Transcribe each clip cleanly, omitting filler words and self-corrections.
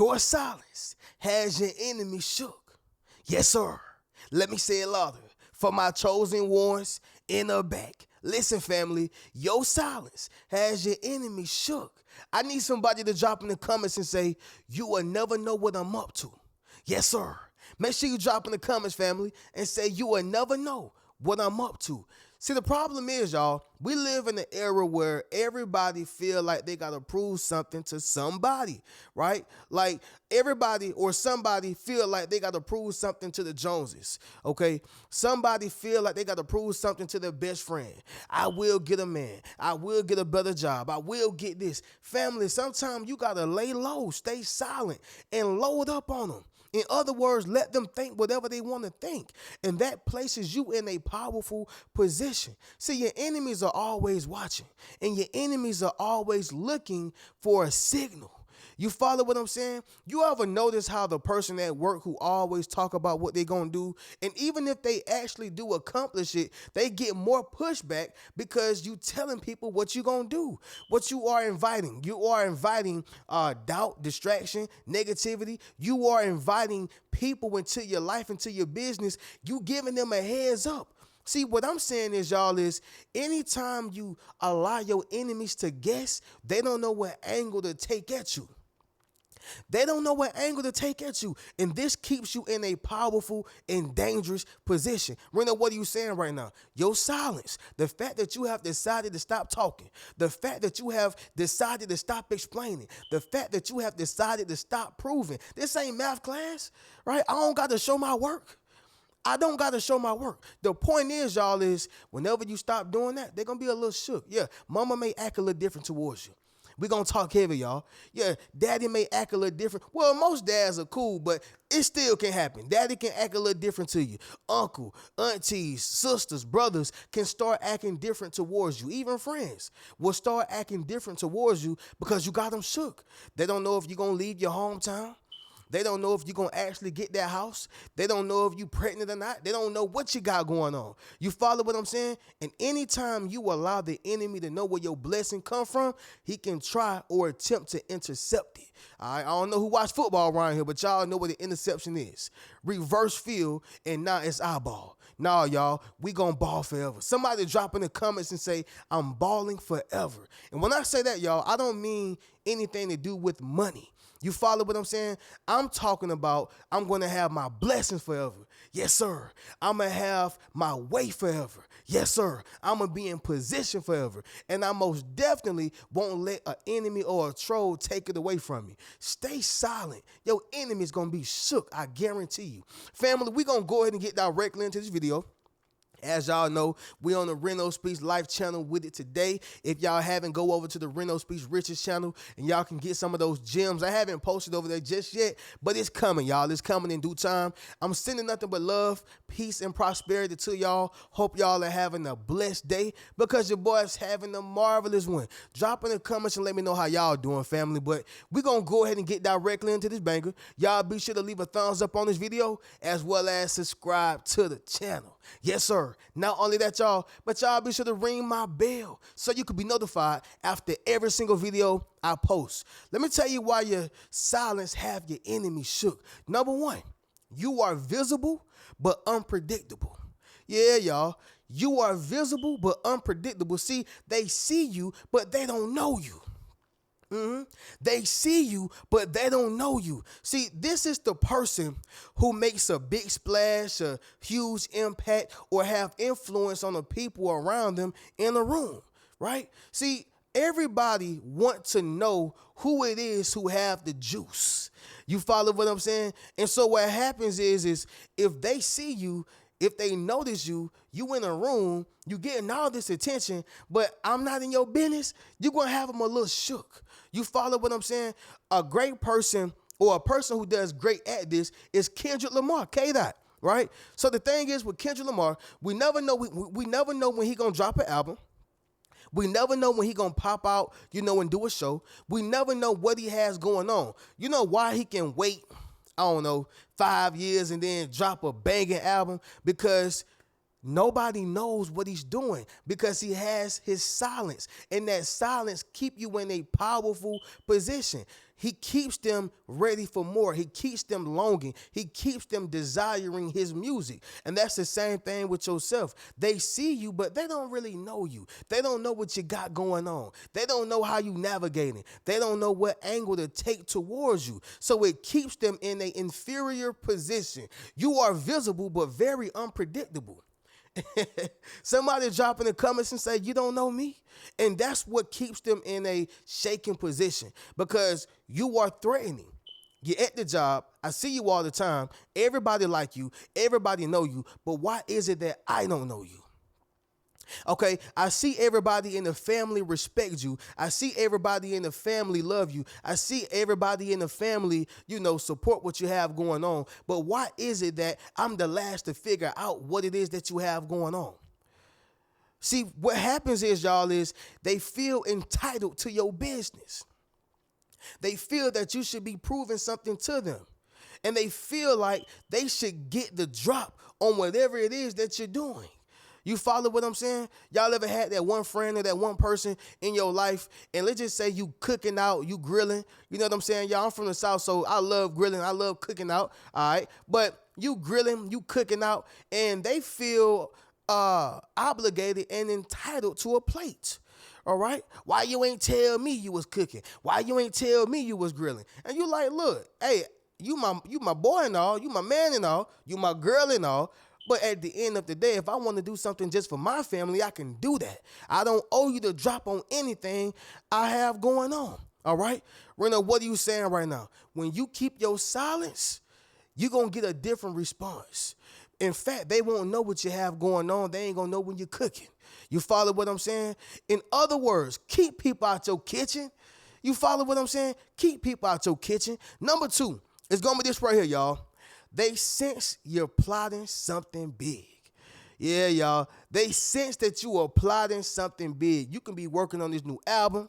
Your silence has your enemy shook. Yes, sir. Let me say it louder. For my chosen ones in the back. Listen, family, your silence has your enemy shook. I need somebody to drop in the comments and say, you will never know what I'm up to. Yes, sir. Make sure you drop in the comments, family, and say, you will never know what I'm up to. See, the problem is, y'all, we live in an era where everybody feel like they got to prove something to somebody, right? Like everybody or somebody feel like they got to prove something to the Joneses, okay? Somebody feel like they got to prove something to their best friend. I will get a man. I will get a better job. I will get this. Family, sometimes you got to lay low, stay silent, and load up on them. In other words, let them think whatever they want to think. And that places you in a powerful position. See, your enemies are always watching. And your enemies are always looking for a signal. You follow what I'm saying? You ever notice how the person at work who always talk about what they're going to do, and even if they actually do accomplish it, they get more pushback because you telling people what you're going to do, what you are inviting. You are inviting doubt, distraction, negativity. You are inviting people into your life, into your business. You giving them a heads up. See, what I'm saying is, y'all, is anytime you allow your enemies to guess, they don't know what angle to take at you. They don't know what angle to take at you. And this keeps you in a powerful and dangerous position. Rena, what are you saying right now? Your silence, the fact that you have decided to stop talking, the fact that you have decided to stop explaining, the fact that you have decided to stop proving. This ain't math class, right? I don't got to show my work. I don't got to show my work. The point is, y'all, is whenever you stop doing that, they're going to be a little shook. Yeah, mama may act a little different towards you. We're going to talk heavy, y'all. Yeah, daddy may act a little different. Well, most dads are cool, but it still can happen. Daddy can act a little different to you. Uncle, aunties, sisters, brothers can start acting different towards you. Even friends will start acting different towards you because you got them shook. They don't know if you're going to leave your hometown. They don't know if you're going to actually get that house. They don't know if you're pregnant or not. They don't know what you got going on. You follow what I'm saying? And anytime you allow the enemy to know where your blessing come from, he can try or attempt to intercept it. All right? I don't know who watch football around here, but y'all know what the interception is. Reverse field, and now it's eyeball. Nah, y'all, we gonna ball forever. Somebody drop in the comments and say, I'm balling forever. And when I say that, y'all, I don't mean anything to do with money. You follow what I'm saying? I'm talking about I'm going to have my blessings forever. Yes, sir. I'm going to have my way forever. Yes, sir. I'm going to be in position forever. And I most definitely won't let an enemy or a troll take it away from me. Stay silent. Your enemy's going to be shook. I guarantee you. Family, we're going to go ahead and get directly into this video. As y'all know, we on the Reno Speaks Life channel with it today. If y'all haven't, go over to the Reno Speaks Riches channel and y'all can get some of those gems. I haven't posted over there just yet, but it's coming, y'all. It's coming in due time. I'm sending nothing but love, peace, and prosperity to y'all. Hope y'all are having a blessed day because your boy's having a marvelous one. Drop in the comments and let me know how y'all doing, family. But we're going to go ahead and get directly into this banger. Y'all be sure to leave a thumbs up on this video as well as subscribe to the channel. Yes, sir. Not only that, y'all, but y'all be sure to ring my bell so you can be notified after every single video I post. Let me tell you why your silence have your enemy shook. Number one, you are visible but unpredictable. Yeah, y'all. You are visible but unpredictable. See, they see you, but they don't know you. They see you, but they don't know you. See, this is the person who makes a big splash, a huge impact, or have influence on the people around them in a room, right? See, everybody wants to know who it is who have the juice. You follow what I'm saying? And so what happens is if they see you, if they notice you, you in a room, you getting all this attention, but I'm not in your business, you're going to have them a little shook. You follow what I'm saying? A great person or a person who does great at this is Kendrick Lamar, K-Dot, right? So the thing is with Kendrick Lamar, we never know we never know when he going to drop an album. We never know when he going to pop out, and do a show. We never know what he has going on. You know why he can wait, 5 years and then drop a banging album? Because nobody knows what he's doing because he has his silence, and that silence keep you in a powerful position. he keeps them ready for more. He keeps them longing. He keeps them desiring his music. And that's the same thing with yourself. They see you, but they don't really know you. They don't know what you got going on. They don't know how you navigating. They don't know what angle to take towards you. So it keeps them in an inferior position. You are visible, but very unpredictable. Somebody drop in the comments and say, you don't know me. And that's what keeps them in a shaking position, because you are threatening. You're at the job. I see you all the time. Everybody like you. Everybody know you. But why is it that I don't know you? Okay, I see everybody in the family respect you. I see everybody in the family love you. I see everybody in the family, support what you have going on. But why is it that I'm the last to figure out what it is that you have going on? See, what happens is, y'all, is they feel entitled to your business. They feel that you should be proving something to them. And they feel like they should get the drop on whatever it is that you're doing. You follow what I'm saying? Y'all ever had that one friend or that one person in your life, and let's just say you cooking out, you grilling, you know what I'm saying? Y'all, I'm from the South, so I love grilling, I love cooking out, all right? But you grilling, you cooking out, and they feel obligated and entitled to a plate, all right? Why you ain't tell me you was cooking? Why you ain't tell me you was grilling? And you like, look, hey, you my boy and all, you my man and all, you my girl and all. But at the end of the day, if I want to do something just for my family, I can do that. I don't owe you to drop on anything I have going on. All right? Rena, what are you saying right now? When you keep your silence, you're going to get a different response. In fact, they won't know what you have going on. They ain't going to know when you're cooking. You follow what I'm saying? In other words, keep people out your kitchen. You follow what I'm saying? Keep people out your kitchen. Number 2, it's going to be this right here, y'all. They sense you're plotting something big. Yeah, y'all. They sense that you are plotting something big. You can be working on this new album.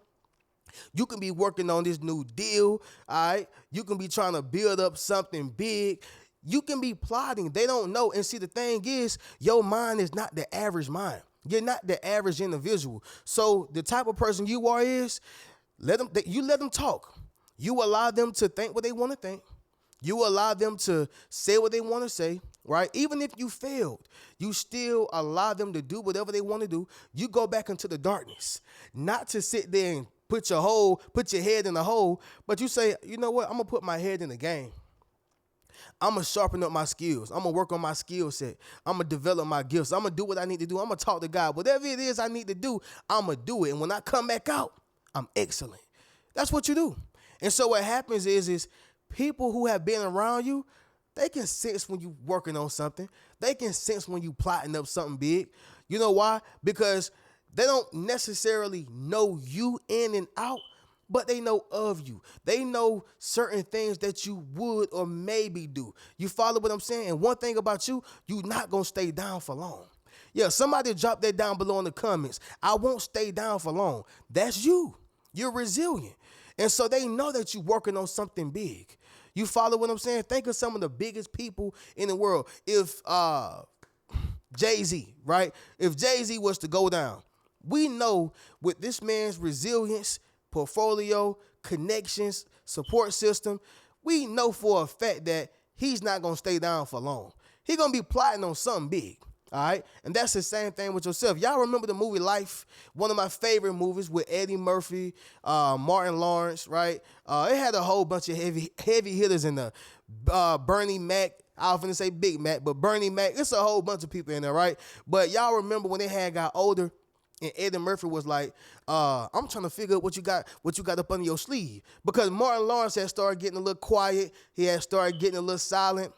You can be working on this new deal, all right? You can be trying to build up something big. You can be plotting. They don't know. And see, the thing is, your mind is not the average mind. You're not the average individual. So the type of person you are is, let them talk. You allow them to think what they want to think. You allow them to say what they want to say, right? Even if you failed, you still allow them to do whatever they want to do. You go back into the darkness, not to sit there and put your head in a hole, but you say, you know what? I'm going to put my head in the game. I'm going to sharpen up my skills. I'm going to work on my skill set. I'm going to develop my gifts. I'm going to do what I need to do. I'm going to talk to God. Whatever it is I need to do, I'm going to do it. And when I come back out, I'm excellent. That's what you do. And so what happens is people who have been around you, they can sense when you working on something. They can sense when you plotting up something big. You know why? Because they don't necessarily know you in and out, but they know of you. They know certain things that you would or maybe do. You follow what I'm saying? And one thing about you, you're not going to stay down for long. Yeah, somebody drop that down below in the comments. I won't stay down for long. That's you. You're resilient. And so they know that you're working on something big. You follow what I'm saying? Think of some of the biggest people in the world. If Jay-Z, right? If Jay-Z was to go down, we know with this man's resilience, portfolio, connections, support system, we know for a fact that he's not going to stay down for long. He's going to be plotting on something big. All right. And that's the same thing with yourself. Y'all remember the movie Life? One of my favorite movies with Eddie Murphy, Martin Lawrence, right? It had a whole bunch of heavy hitters in there. Bernie Mac. I was going to say Big Mac, but Bernie Mac. It's a whole bunch of people in there, right? But y'all remember when they had got older and Eddie Murphy was like, I'm trying to figure out what you got up under your sleeve. Because Martin Lawrence had started getting a little quiet. He had started getting a little silent.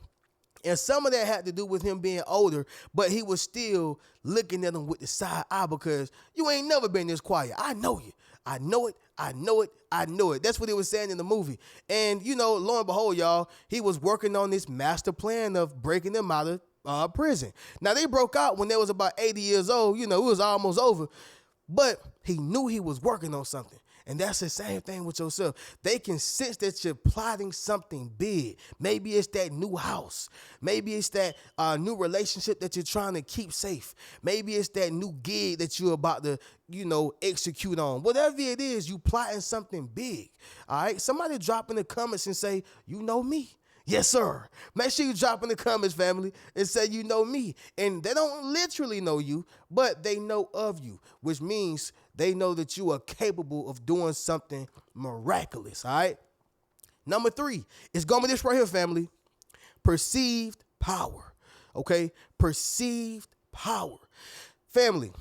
And some of that had to do with him being older, but he was still looking at him with the side eye because you ain't never been this quiet. I know you. I know it. I know it. I know it. That's what he was saying in the movie. And, lo and behold, y'all, he was working on this master plan of breaking them out of prison. Now, they broke out when they was about 80 years old. It was almost over. But he knew he was working on something. And that's the same thing with yourself. They can sense that you're plotting something big. Maybe it's that new house. Maybe it's that new relationship that you're trying to keep safe. Maybe it's that new gig that you're about to, execute on. Whatever it is, you plotting something big. All right. Somebody drop in the comments and say, you know me. Yes, sir. Make sure you drop in the comments, family, and say you know me. And they don't literally know you, but they know of you, which means they know that you are capable of doing something miraculous, all right? Number 3, it's going to be this right here, family. Perceived power, okay? Perceived power. Family,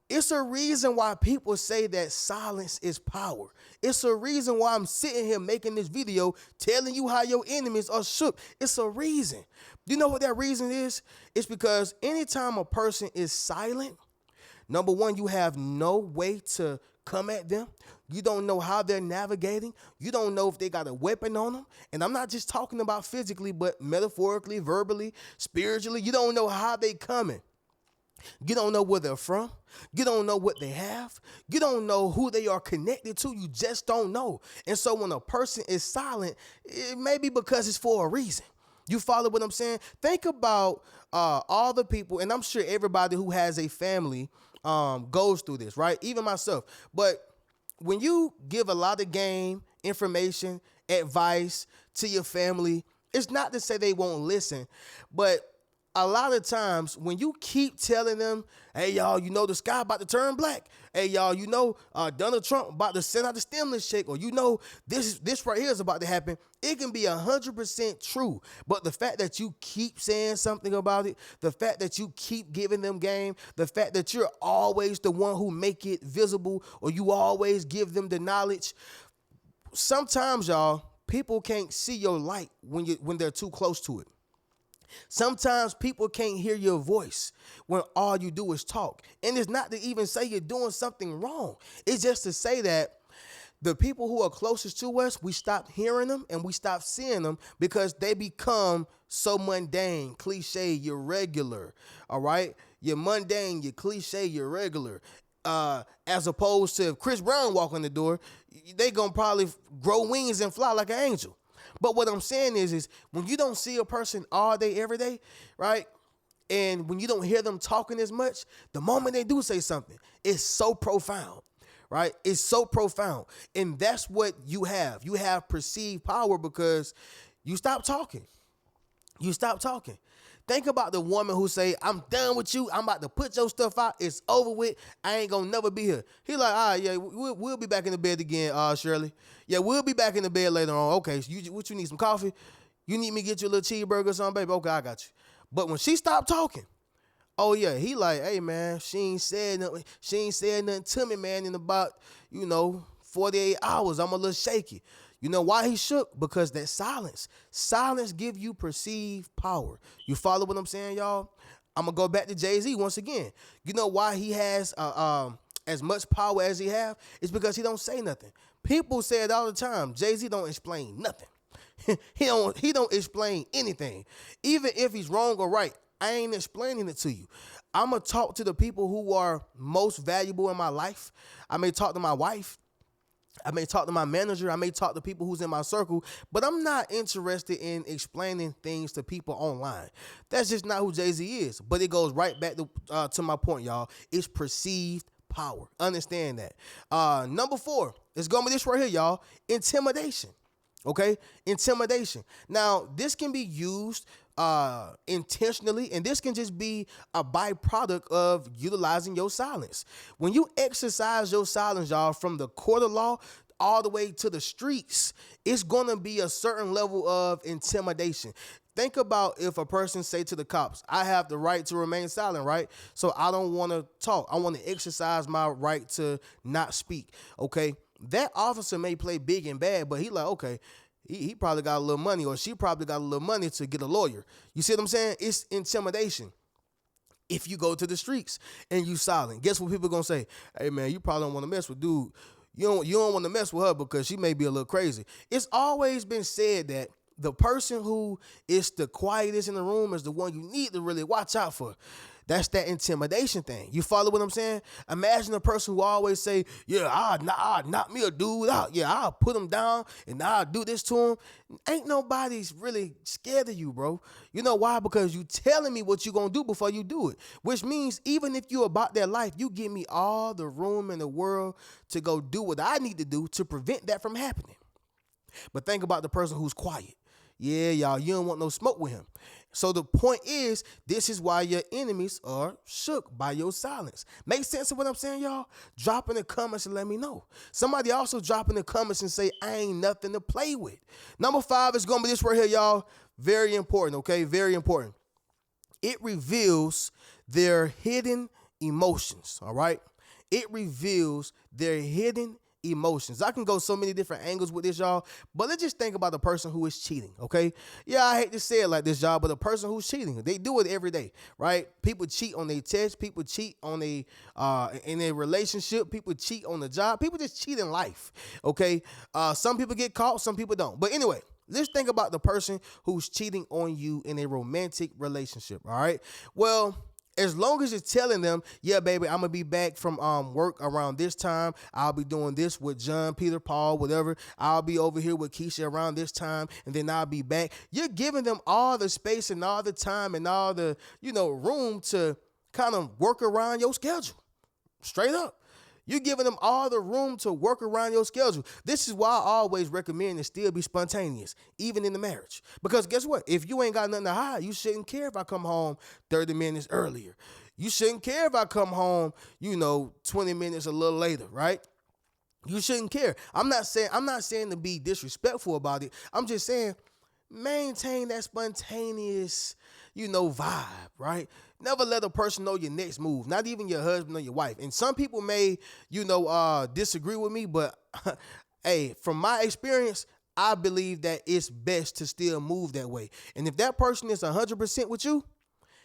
it's a reason why people say that silence is power. It's a reason why I'm sitting here making this video telling you how your enemies are shook. It's a reason. You know what that reason is? It's because anytime a person is silent, number one, you have no way to come at them. You don't know how they're navigating. You don't know if they got a weapon on them. And I'm not just talking about physically, but metaphorically, verbally, spiritually. You don't know how they coming. You don't know where they're from. You don't know what they have. You don't know who they are connected to. You just don't know. And so when a person is silent, it may be because it's for a reason. You follow what I'm saying? Think about all the people, and I'm sure everybody who has a family goes through this, right? Even myself. But when you give a lot of game, information, advice to your family, it's not to say they won't listen, but a lot of times when you keep telling them, hey, y'all, the sky about to turn black. Hey, y'all, Donald Trump about to send out the stimulus check, or this right here is about to happen. It can be 100% true. But the fact that you keep saying something about it, the fact that you keep giving them game, the fact that you're always the one who make it visible, or you always give them the knowledge, sometimes, y'all, people can't see your light when they're too close to it. Sometimes people can't hear your voice when all you do is talk. And it's not to even say you're doing something wrong. It's just to say that the people who are closest to us, we stop hearing them and we stop seeing them because they become so mundane, cliche, irregular. All right? You're mundane, you're cliche, you're regular. As opposed to if Chris Brown walk in the door, they gonna probably grow wings and fly like an angel. But what I'm saying is when you don't see a person all day, every day, right? And when you don't hear them talking as much, the moment they do say something, it's so profound, right? It's so profound. And that's what you have. You have perceived power because you stop talking. You stop talking. Think about the woman who say, I'm done with you. I'm about to put your stuff out. It's over with. I ain't gonna never be here. He like, all right, yeah, we'll be back in the bed again, Shirley. Yeah, we'll be back in the bed later on. Okay, so what you need, some coffee? You need me to get you a little cheeseburger or something, baby? Okay, I got you. But when she stopped talking, oh yeah, he like, hey man, she ain't said nothing to me, man, in about, 48 hours. I'm a little shaky. You know why he shook? Because that silence give you perceived power. You follow what I'm saying, y'all? I'm going to go back to Jay-Z once again. You know why he has as much power as he have? It's because he don't say nothing. People say it all the time. Jay-Z don't explain nothing. he don't explain anything. Even if he's wrong or right, I ain't explaining it to you. I'm going to talk to the people who are most valuable in my life. I may talk to my wife. I may talk to my manager. I may talk to people who's in my circle, but I'm not interested in explaining things to people online. That's just not who Jay-Z is. But it goes right back to my point, y'all. It's perceived power. Understand that. Number 4, it's going to be this right here, y'all. Intimidation. Okay? Intimidation. Now, this can be used intentionally, and this can just be a byproduct of utilizing your silence. When you exercise your silence, y'all, from the court of law all the way to the streets, it's going to be a certain level of intimidation. Think about if a person say to the cops, I have the right to remain silent, right? So I don't want to talk. I want to exercise my right to not speak, okay? That officer may play big and bad, but he like, okay, he probably got a little money, or she probably got a little money to get a lawyer. You see what I'm saying? It's intimidation. If you go to the streets and you silent, guess what people gonna say? Hey man, you probably don't want to mess with dude. You don't want to mess with her because she may be a little crazy. It's always been said that the person who is the quietest in the room is the one you need to really watch out for. That's that intimidation thing. You follow what I'm saying? Imagine a person who always say, yeah, I'll knock me a dude out. Yeah, I'll put him down and I'll do this to him. Ain't nobody's really scared of you, bro. You know why? Because you telling me what you gonna do before you do it. Which means even if you about that life, you give me all the room in the world to go do what I need to do to prevent that from happening. But think about the person who's quiet. Yeah, y'all, you don't want no smoke with him. So the point is, this is why your enemies are shook by your silence. Make sense of what I'm saying, y'all? Drop in the comments and let me know. Somebody also drop in the comments and say, I ain't nothing to play with. Number 5 is going to be this right here, y'all. Very important, okay? Very important. It reveals their hidden emotions, all right? It reveals their hidden emotions. I can go so many different angles with this, y'all, but let's just think about the person who is cheating, okay? Yeah, I hate to say it like this, y'all, but the person who's cheating, they do it every day, right? People cheat on their test. People cheat on in a relationship. People cheat on the job. People just cheat in life, okay? Some people get caught, some people don't. But anyway, let's think about the person who's cheating on you in a romantic relationship, all right? Well, as long as you're telling them, yeah, baby, I'm going to be back from work around this time. I'll be doing this with John, Peter, Paul, whatever. I'll be over here with Keisha around this time, and then I'll be back. You're giving them all the space and all the time and all the, room to kind of work around your schedule. Straight up. You're giving them all the room to work around your schedule. This is why I always recommend to still be spontaneous, even in the marriage. Because guess what? If you ain't got nothing to hide, you shouldn't care if I come home 30 minutes earlier. You shouldn't care if I come home, 20 minutes a little later, right? You shouldn't care. I'm not saying to be disrespectful about it. I'm just saying maintain that spontaneous, vibe, right? Never let a person know your next move, not even your husband or your wife. And some people may, disagree with me, but hey, from my experience, I believe that it's best to still move that way. And if that person is 100% with you,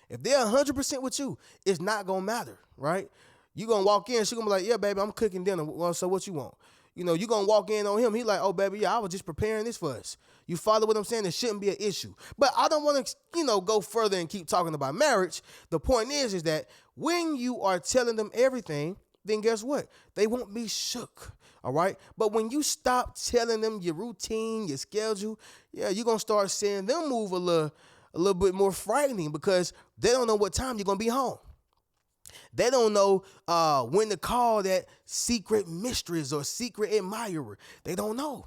if they're 100% with you, it's not going to matter, right? You're going to walk in, she's going to be like, yeah, baby, I'm cooking dinner. Well, so what you want? You're going to walk in on him. He like, oh, baby, yeah, I was just preparing this for us. You follow what I'm saying? It shouldn't be an issue. But I don't want to, go further and keep talking about marriage. The point is that when you are telling them everything, then guess what? They won't be shook, all right? But when you stop telling them your routine, your schedule, yeah, you're going to start seeing them move a little bit more frightening because they don't know what time you're going to be home. They don't know when to call that secret mistress or secret admirer. They don't know.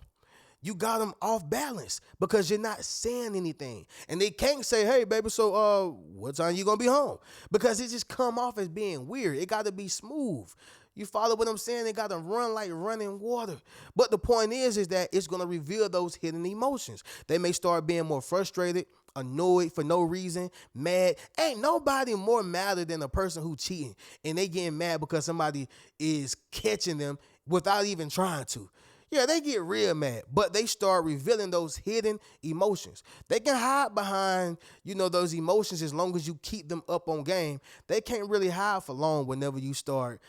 You got them off balance because you're not saying anything. And they can't say, hey, baby, so what time you going to be home? Because it just come off as being weird. It got to be smooth. You follow what I'm saying? They got to run like running water. But the point is that it's going to reveal those hidden emotions. They may start being more frustrated, annoyed for no reason, mad. Ain't nobody more madder than a person who cheating. And they getting mad because somebody is catching them without even trying to. Yeah, they get real mad, but they start revealing those hidden emotions. They can hide behind, those emotions as long as you keep them up on game. They can't really hide for long whenever you start,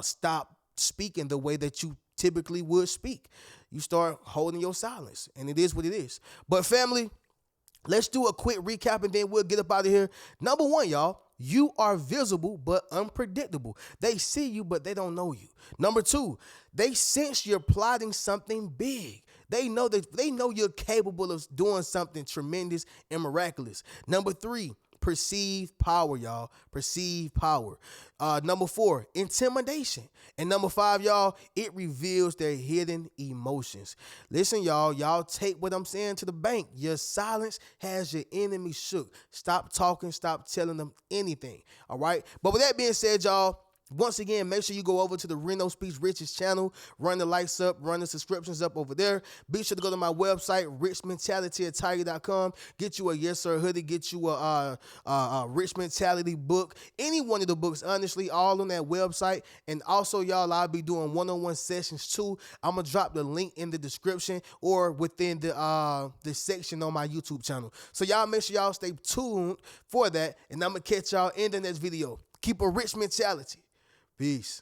stop speaking the way that you typically would speak. You start holding your silence, and it is what it is. But family, let's do a quick recap, and then we'll get up out of here. Number 1, y'all. You are visible but unpredictable. They see you, but they don't know you. Number 2, they sense you're plotting something big. They know you're capable of doing something tremendous and miraculous. Number 3, perceive power, y'all. Perceive power. Number 4, intimidation. And number 5, y'all, it reveals their hidden emotions. Listen, y'all take what I'm saying to the bank. Your silence has your enemy shook. Stop talking. Stop telling them anything. All right. But with that being said, y'all, once again, make sure you go over to the Reno Speaks Riches channel, run the likes up, run the subscriptions up over there. Be sure to go to my website, richmentalityattire.com. Get you a Yes Sir hoodie, get you a Rich Mentality book, any one of the books, honestly, all on that website. And also, y'all, I'll be doing one-on-one sessions too. I'm going to drop the link in the description or within the section on my YouTube channel. So y'all make sure y'all stay tuned for that, and I'm going to catch y'all in the next video. Keep a rich mentality. Peace.